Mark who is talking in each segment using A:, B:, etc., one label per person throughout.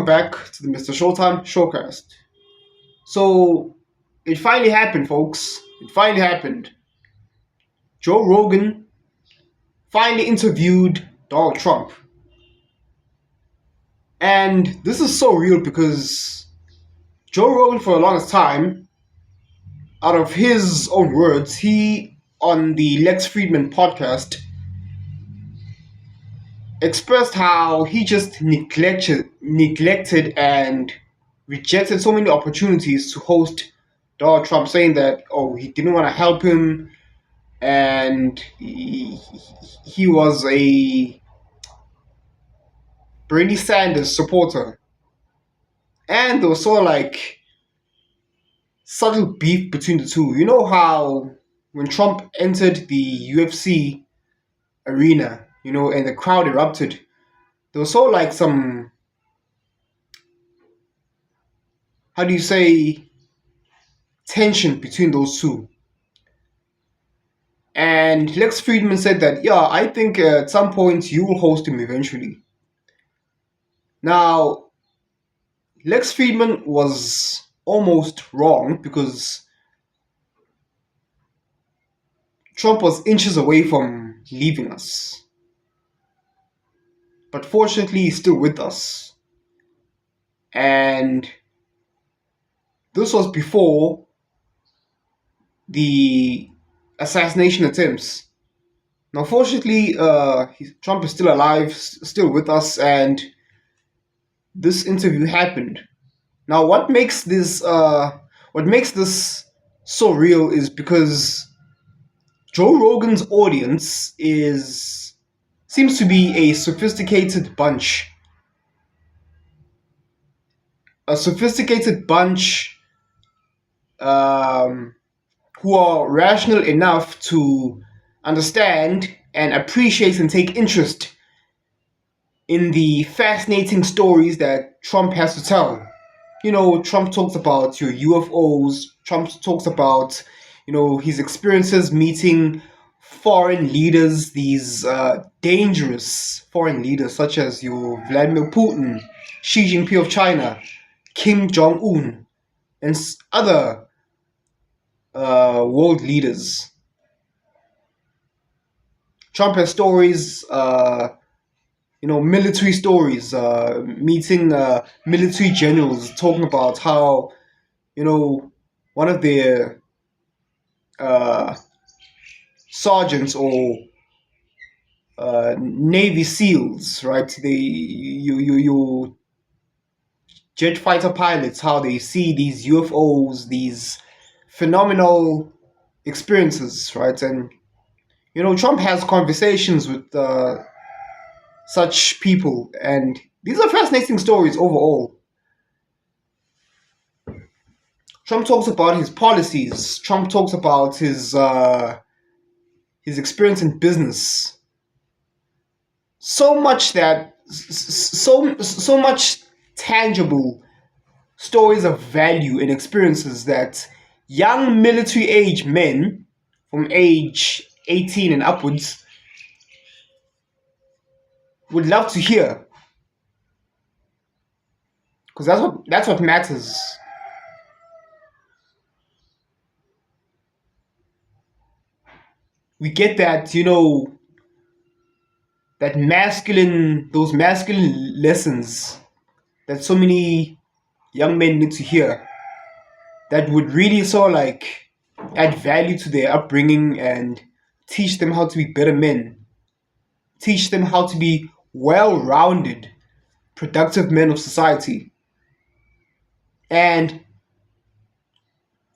A: welcome back to the MrShowTym showcast. So, it finally happened, folks. It finally happened. Joe Rogan finally interviewed Donald Trump. And this is so real because Joe Rogan, for the longest time, out of his own words, he, on the Lex Friedman podcast, expressed how he just neglected and rejected so many opportunities to host Donald Trump, saying that he didn't want to help him, and he was a Bernie Sanders supporter, and there was sort of like subtle beef between the two. You know how when Trump entered the UFC arena, and the crowd erupted, there was sort of like some, how do you say, tension between those two. And Lex Friedman said that, yeah, I think at some point you will host him eventually. Now, Lex Friedman was almost wrong because Trump was inches away from leaving us. But fortunately, he's still with us. And this was before the assassination attempts. Now, fortunately, Trump is still alive, still with us, and this interview happened. Now, what makes this so real is because Joe Rogan's audience seems to be a sophisticated bunch. A sophisticated bunch who are rational enough to understand and appreciate and take interest in the fascinating stories that Trump has to tell. Trump talks about your UFOs. Trump talks about, his experiences meeting foreign leaders, these dangerous foreign leaders such as your Vladimir Putin, Xi Jinping of China, Kim Jong-un, and other world leaders. Trump has stories, military stories, meeting military generals, talking about how, one of their sergeants or Navy SEALs, right? You jet fighter pilots, how they see these UFOs, these phenomenal experiences, right? And Trump has conversations with such people, and these are fascinating stories overall. Trump talks about his policies. Trump talks about his experience in business. So much tangible stories of value and experiences that young military age men from age 18 and upwards would love to hear, because that's what matters. We get that, those masculine lessons that so many young men need to hear, that would really sort of like add value to their upbringing and teach them how to be better men, teach them how to be well-rounded, productive men of society. And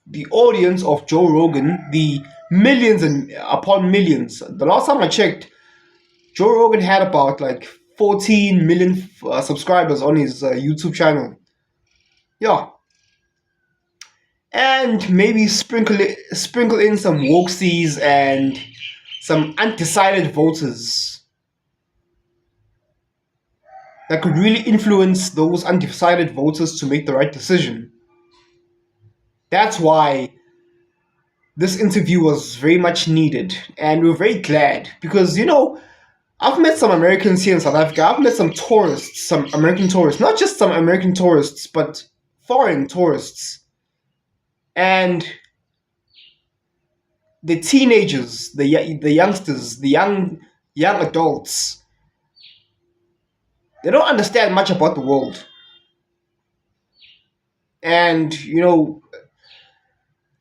A: the audience of Joe Rogan, the millions and upon millions, the last time I checked, Joe Rogan had about like 14 million subscribers on his YouTube channel. Yeah. And maybe sprinkle in some wokesies and some undecided voters that could really influence those undecided voters to make the right decision. That's why this interview was very much needed, and we're very glad because, I've met some Americans here in South Africa. I've met some tourists, some American tourists, not just some American tourists, but foreign tourists. And the teenagers, the youngsters, the young adults, they don't understand much about the world. And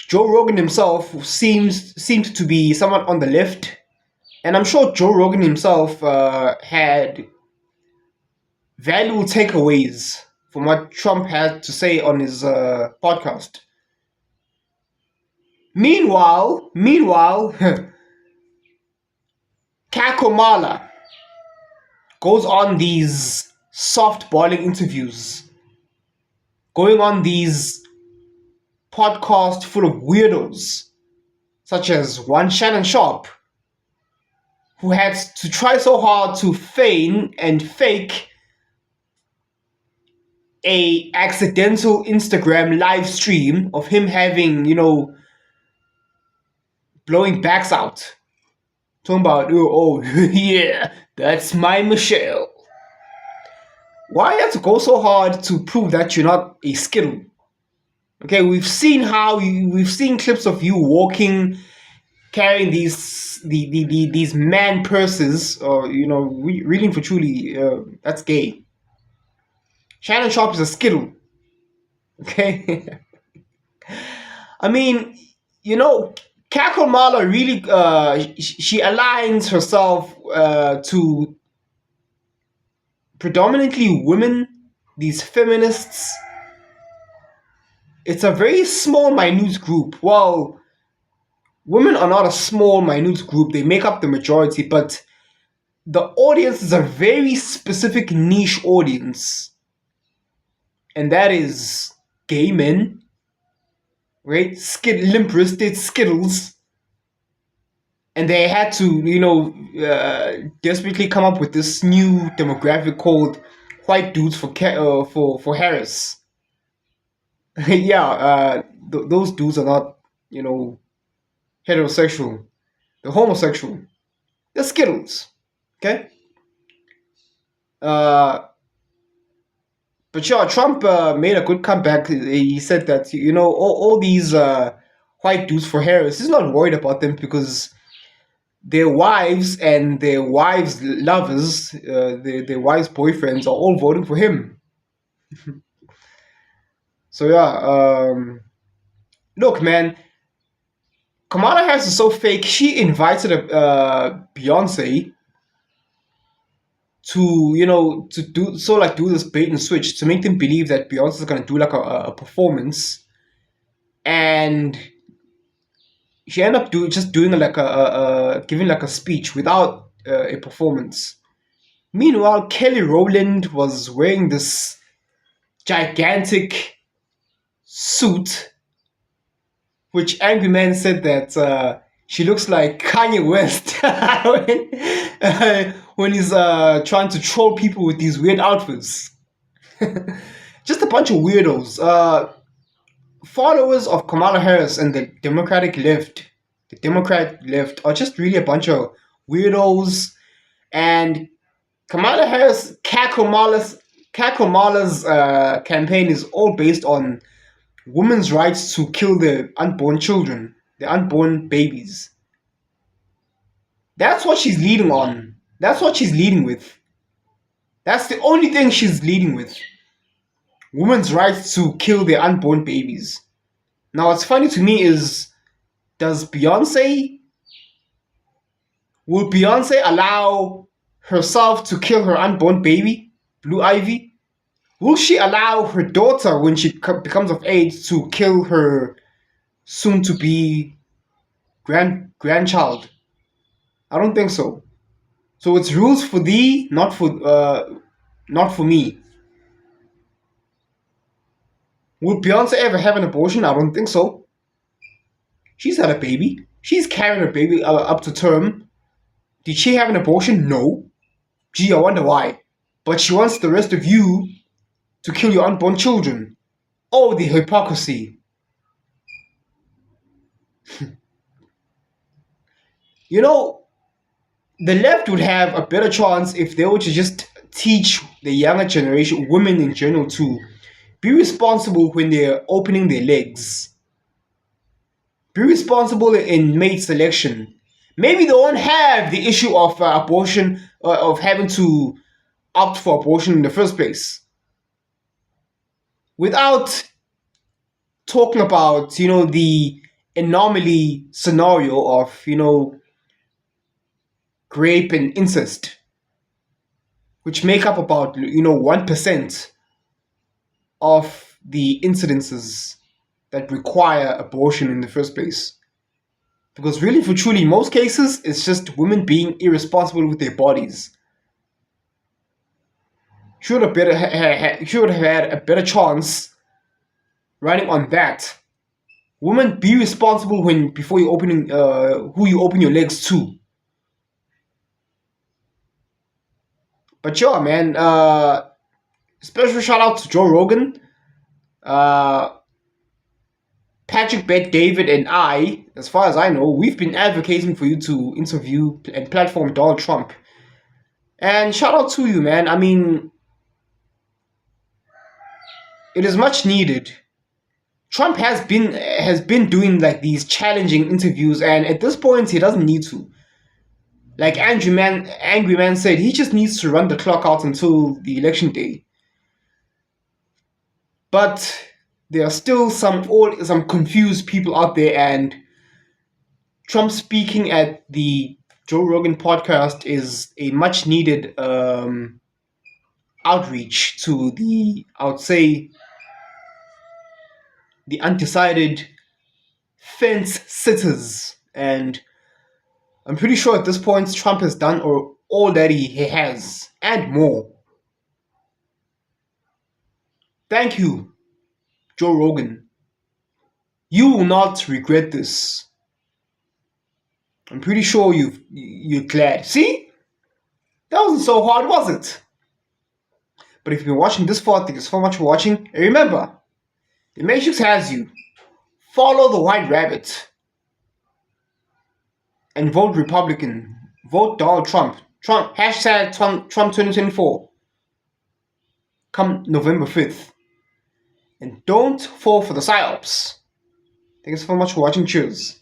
A: Joe Rogan himself seems to be someone on the left, and I'm sure Joe Rogan himself had valuable takeaways from what Trump had to say on his podcast. Meanwhile, Kakomala goes on these soft-boiling interviews, going on these podcasts full of weirdos, such as one Shannon Sharp, who had to try so hard to feign and fake a accidental Instagram live stream of him having, blowing backs out. Talking about, oh yeah, that's my Michelle. Why you have to go so hard to prove that you're not a skittle? Okay, we've seen clips of you walking, carrying these man purses, or reading for truly. That's gay. Shannon Sharp is a skittle. Okay, I mean, Kako Mala really she aligns herself to predominantly women, these feminists. It's a very small, minute group. Well, women are not a small, minute group. They make up the majority, but the audience is a very specific niche audience. And that is gay men, right? Limp-wristed skittles. And they had to, desperately come up with this new demographic called white dudes for Harris. Yeah, those dudes are not, heterosexual. They're homosexual. They're skittles. Okay? But yeah, Trump made a good comeback. He said that, all these white dudes for Harris, he's not worried about them because their wives and their wives' lovers, their wives' boyfriends are all voting for him. So yeah, look, man, Kamala Harris is so fake. She invited Beyonce to do this bait and switch to make them believe that Beyonce is gonna do like a performance, and she ended up doing like giving like a speech without a performance. Meanwhile, Kelly Rowland was wearing this gigantic suit, which Angry Man said that she looks like Kanye West when he's trying to troll people with these weird outfits. Just a bunch of weirdos. Followers of Kamala Harris and the Democrat left are just really a bunch of weirdos. And Kamala Harris, Kamala's campaign is all based on women's rights to kill their unborn children, the unborn babies. That's what she's leading on. That's what she's leading with. That's the only thing she's leading with. Women's rights to kill their unborn babies. Now, what's funny to me is, will Beyonce allow herself to kill her unborn baby, Blue Ivy? Will she allow her daughter, when she becomes of age, to kill her soon-to-be grandchild? I don't think so. So it's rules for thee, not for me. Would Beyonce ever have an abortion? I don't think so. She's had a baby. She's carrying her baby up to term. Did she have an abortion? No. Gee, I wonder why. But she wants the rest of you to kill your unborn children. Oh, the hypocrisy. The left would have a better chance if they were to just teach the younger generation, women in general, to be responsible when they're opening their legs. Be responsible in mate selection. Maybe they won't have the issue of abortion, of having to opt for abortion in the first place. Without talking about, the anomaly scenario of, rape and incest, which make up about, 1% of the incidences that require abortion in the first place. Because really, for truly, in most cases, it's just women being irresponsible with their bodies. Should have had a better chance running on that. Women, be responsible when before you opening who you open your legs to. But sure, man. Special shout out to Joe Rogan. Patrick, Bet, David, and I, as far as I know, we've been advocating for you to interview and platform Donald Trump. And shout out to you, man. I mean, it is much needed. Trump has been doing like these challenging interviews, and at this point, he doesn't need to. Like Angry Man said, he just needs to run the clock out until the election day. But there are still some confused people out there, and Trump speaking at the Joe Rogan podcast is a much needed outreach to the, I would say, the undecided fence sitters. And I'm pretty sure at this point Trump has done all that he has and more. Thank you, Joe Rogan. You will not regret this. I'm pretty sure you're glad. See? That wasn't so hard, was it? But if you've been watching this far, thank you so much for watching. And remember, the Matrix has you. Follow the white rabbit. And vote Republican. Vote Donald Trump. Hashtag Trump 2024. Come November 5th. And don't fall for the psyops. Thank you so much for watching. Cheers.